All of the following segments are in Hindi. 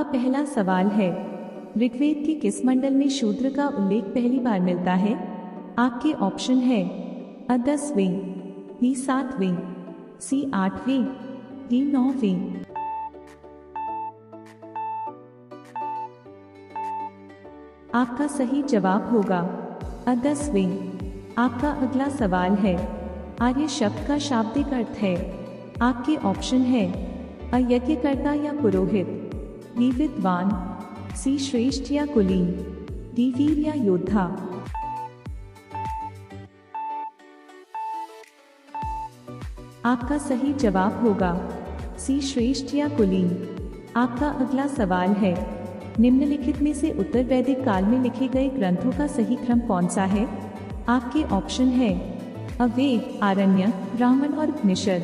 पहला सवाल है, ऋग्वेद के किस मंडल में शूद्र का उल्लेख पहली बार मिलता है? आपके ऑप्शन है अ 10वें, बी 7वें, सी 8वें, डी 9वें। आपका सही जवाब होगा अ 10वें। आपका अगला सवाल है, आर्य शब्द का शाब्दिक अर्थ है। आपके ऑप्शन है अ यज्ञकर्ता या पुरोहित, बी विद्वान, सी श्रेष्ठ या कुलीन, डी वीर या योद्धा। आपका सही जवाब होगा सी श्रेष्ठ या कुलीन। आपका अगला सवाल है, निम्नलिखित में से उत्तर वैदिक काल में लिखे गए ग्रंथों का सही क्रम कौन सा है? आपके ऑप्शन है अ वेद, आरण्यक, ब्राह्मण और उपनिषद,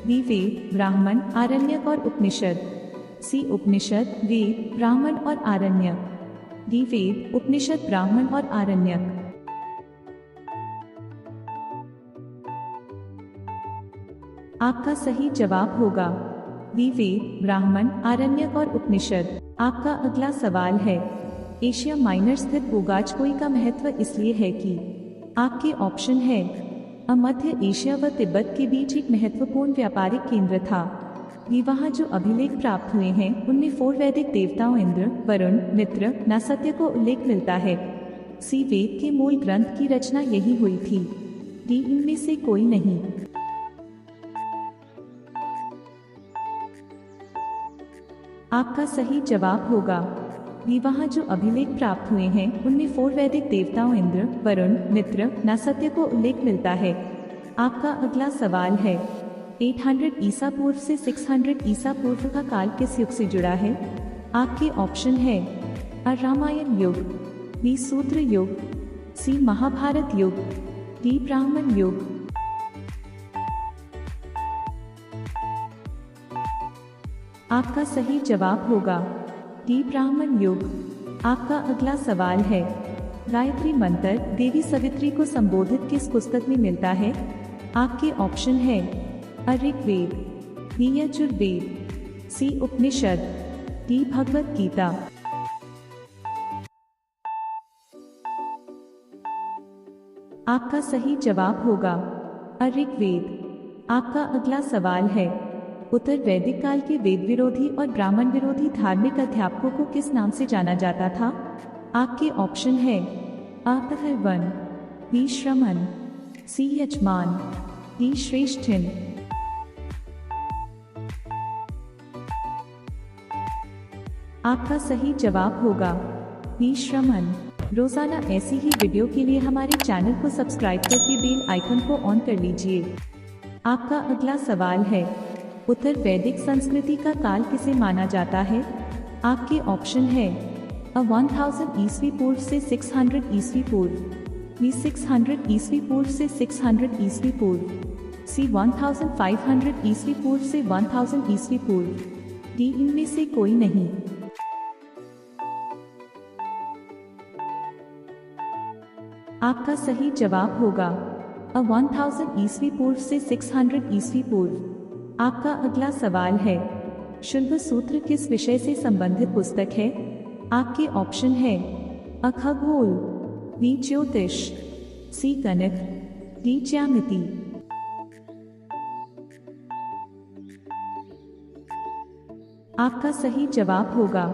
बी वेद, ब्राह्मण, आरण्यक और उपनिषद, सी उपनिषद, वेद, ब्राह्मण और आरण्यक, डी वेद, उपनिषद, ब्राह्मण और आरण्यक। आपका सही जवाब होगा बी वेद, ब्राह्मण, आरण्यक और उपनिषद। आपका अगला सवाल है, एशिया माइनर स्थित बोगाचकोई का महत्व इसलिए है कि आपके ऑप्शन है अ मध्य एशिया व तिब्बत के बीच एक महत्वपूर्ण व्यापारिक केंद्र था, भी वहाँ जो अभिलेख प्राप्त हुए हैं उनमें 4 वैदिक देवताओं इंद्र, वरुण, मित्र, नसत्य को उल्लेख मिलता है, सी वेद के मूल ग्रंथ की रचना यही हुई थी, डी इनमें से कोई नहीं। आपका सही जवाब होगा भी वहाँ जो अभिलेख प्राप्त हुए हैं उनमें 4 वैदिक देवताओं इंद्र, वरुण, मित्र, नसत्य को उल्लेख मिलता है। आपका अगला सवाल है, 800 ईसा पूर्व से 600 ईसा पूर्व का काल किस युग से जुड़ा है? आपके ऑप्शन है अ रामायण युग, बी सूत्र युग, सी महाभारत युग, डी ब्राह्मण युग। आपका सही जवाब होगा डी ब्राह्मण युग। आपका अगला सवाल है, गायत्री मंत्र देवी सवित्री को संबोधित किस पुस्तक में मिलता है? आपके ऑप्शन है अ ऋग्वेद, बी यजुर्वेद, सी उपनिषद, डी भगवत गीता। आपका सही जवाब होगा अ ऋग्वेद। आपका अगला सवाल है, उत्तर वैदिक काल के वेद विरोधी और ब्राह्मण विरोधी धार्मिक अध्यापकों को किस नाम से जाना जाता था? आपके ऑप्शन है अ अथर्वण, बी श्रमण, सी यजमान, डी श्रेष्ठिन। आपका सही जवाब होगा बी श्रमण। रोजाना ऐसी ही वीडियो के लिए हमारे चैनल को सब्सक्राइब करके बेल आइकन को ऑन कर लीजिए। आपका अगला सवाल है, उत्तर वैदिक संस्कृति का काल किसे माना जाता है? आपके ऑप्शन है अ 1000 ईस्वी पूर्व से 600 ईस्वी पूर्व, बी 600 ईस्वी पूर्व से 600 ईस्वी पूर्व, सी 1500 ईस्वी पूर्व से 1000 ईस्वी पूर्व, डी इनमें से कोई नहीं। आपका सही जवाब होगा अ 1000 ईस्वी पूर्व से 600 ईस्वी पूर्व। आपका अगला सवाल है, शुल्ब सूत्र किस विषय से संबंधित पुस्तक है? आपके ऑप्शन है अ खगोल, बी ज्योतिष, सी गणित, डी ज्यामिति। आपका सही जवाब होगा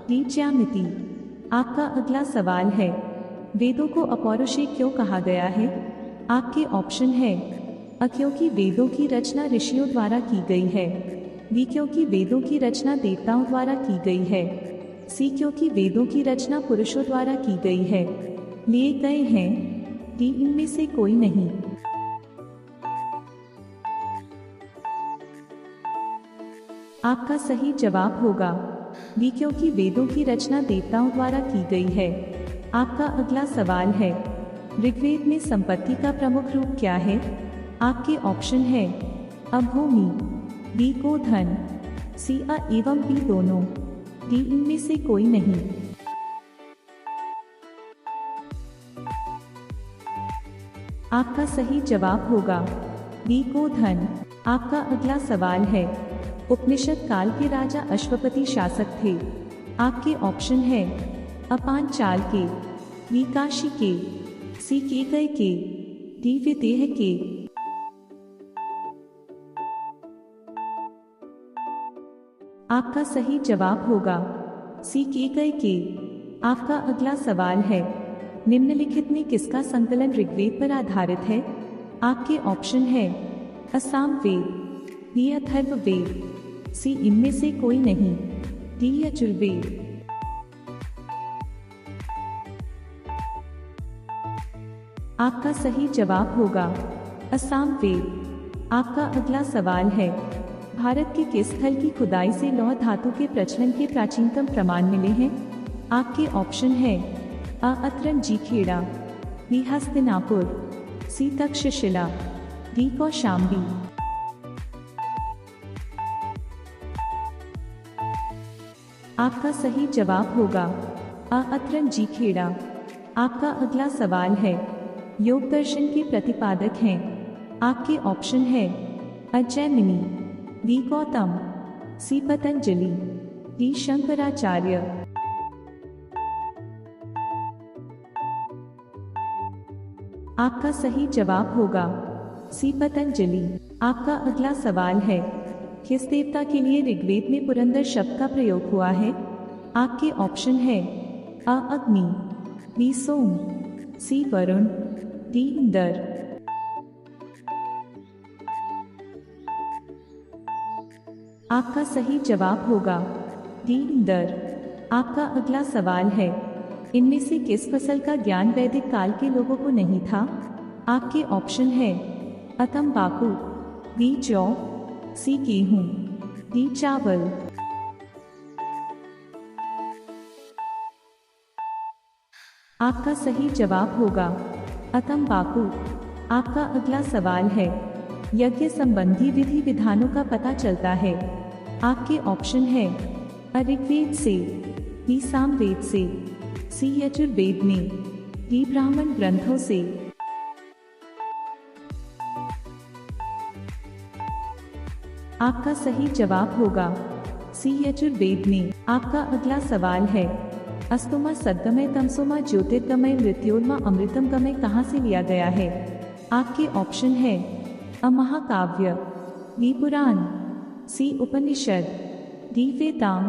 डी ज्यामिति। आपका अगला सवाल है, वेदों को अपौरुषेय क्यों कहा गया है? आपके ऑप्शन है अ क्योंकि वेदों की रचना ऋषियों द्वारा की गई है, बी क्योंकि वेदों की रचना देवताओं द्वारा की गई है, सी क्योंकि वेदों की रचना पुरुषों द्वारा की गई है, लिए गए हैं, डी इनमें से कोई नहीं। आपका सही जवाब होगा बी क्योंकि वेदों की रचना देवताओं द्वारा की गई है। आपका अगला सवाल है, ऋग्वेद में संपत्ति का प्रमुख रूप क्या है? आपके ऑप्शन है अ भूमि, बी को धन, सी अ एवं बी दोनों, डी इनमें से कोई नहीं। आपका सही जवाब होगा बी को धन। आपका अगला सवाल है, उपनिषद काल के राजा अश्वपति शासक थे, आपके ऑप्शन है अ पांचाल के, बी काशी के, सी केकय के, डी विदेह के। आपका सही जवाब होगा सी केकय के। आपका अगला सवाल है, निम्नलिखित में किसका संकलन ऋग्वेद पर आधारित है? आपके ऑप्शन है असाम वेद, बी अथर्ववेद, सी इनमें से कोई नहीं, डी यजुर्वेद। आपका सही जवाब होगा असम वेद। आपका अगला सवाल है, भारत के किस स्थल की खुदाई से लौह धातु के प्रचलन के प्राचीनतम प्रमाण मिले हैं? आपके ऑप्शन है अ अतरंजीखेड़ा, बी हस्तिनापुर, सी तक्षशिला, डी कौशाम्बी। आपका सही जवाब होगा अ अतरंजीखेड़ा। आपका अगला सवाल है, योग दर्शन के प्रतिपादक हैं? आपके ऑप्शन है अ जैमिनी, बी गौतम, सी पतंजलि, डी शंकराचार्य। आपका सही जवाब होगा सी पतंजलि। आपका अगला सवाल है, किस देवता के लिए ऋग्वेद में पुरंदर शब्द का प्रयोग हुआ है? आपके ऑप्शन है अ अग्नि, बी सोम, सी वरुण, डी इंद्र। आपका सही जवाब होगा डी इंद्र। आपका अगला सवाल है, इनमें से किस फसल का ज्ञान वैदिक काल के लोगों को नहीं था? आपके ऑप्शन है अ तंबाकू, बी जौ, सी गेहूं, डी चावल। आपका सही जवाब होगा अ तंबाकू। आपका अगला सवाल है, यज्ञ संबंधी विधि विधानों का पता चलता है? आपके ऑप्शन है अ ऋग्वेद से, बी सामवेद से, सी यजुर्वेद में, डी ब्राह्मण ग्रंथों से। आपका सही जवाब होगा सी यजुर्वेद में। आपका अगला सवाल है, अस्तोमा सद्गमय तमसोमा ज्योतिर्गमय मृत्योर्मा अमृतमगमय कहाँ से लिया गया है? आपके ऑप्शन है अ महाकाव्य, बी पुराण, सी उपनिषद, डी वेदांग।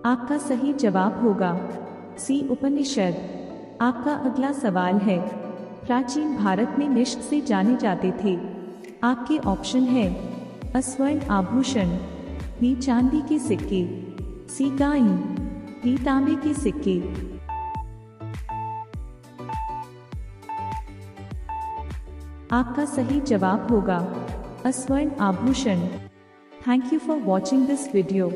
आपका सही जवाब होगा सी उपनिषद। आपका अगला सवाल है, प्राचीन भारत में निष्ठ से जाने जाते थे? आपके ऑप्शन है अ स्वर्ण आभूषण, बी चांदी के सिक्के, सी गाय, डी तांबे के सिक्के। आपका सही जवाब होगा अ स्वर्ण आभूषण। Thank you for watching this video.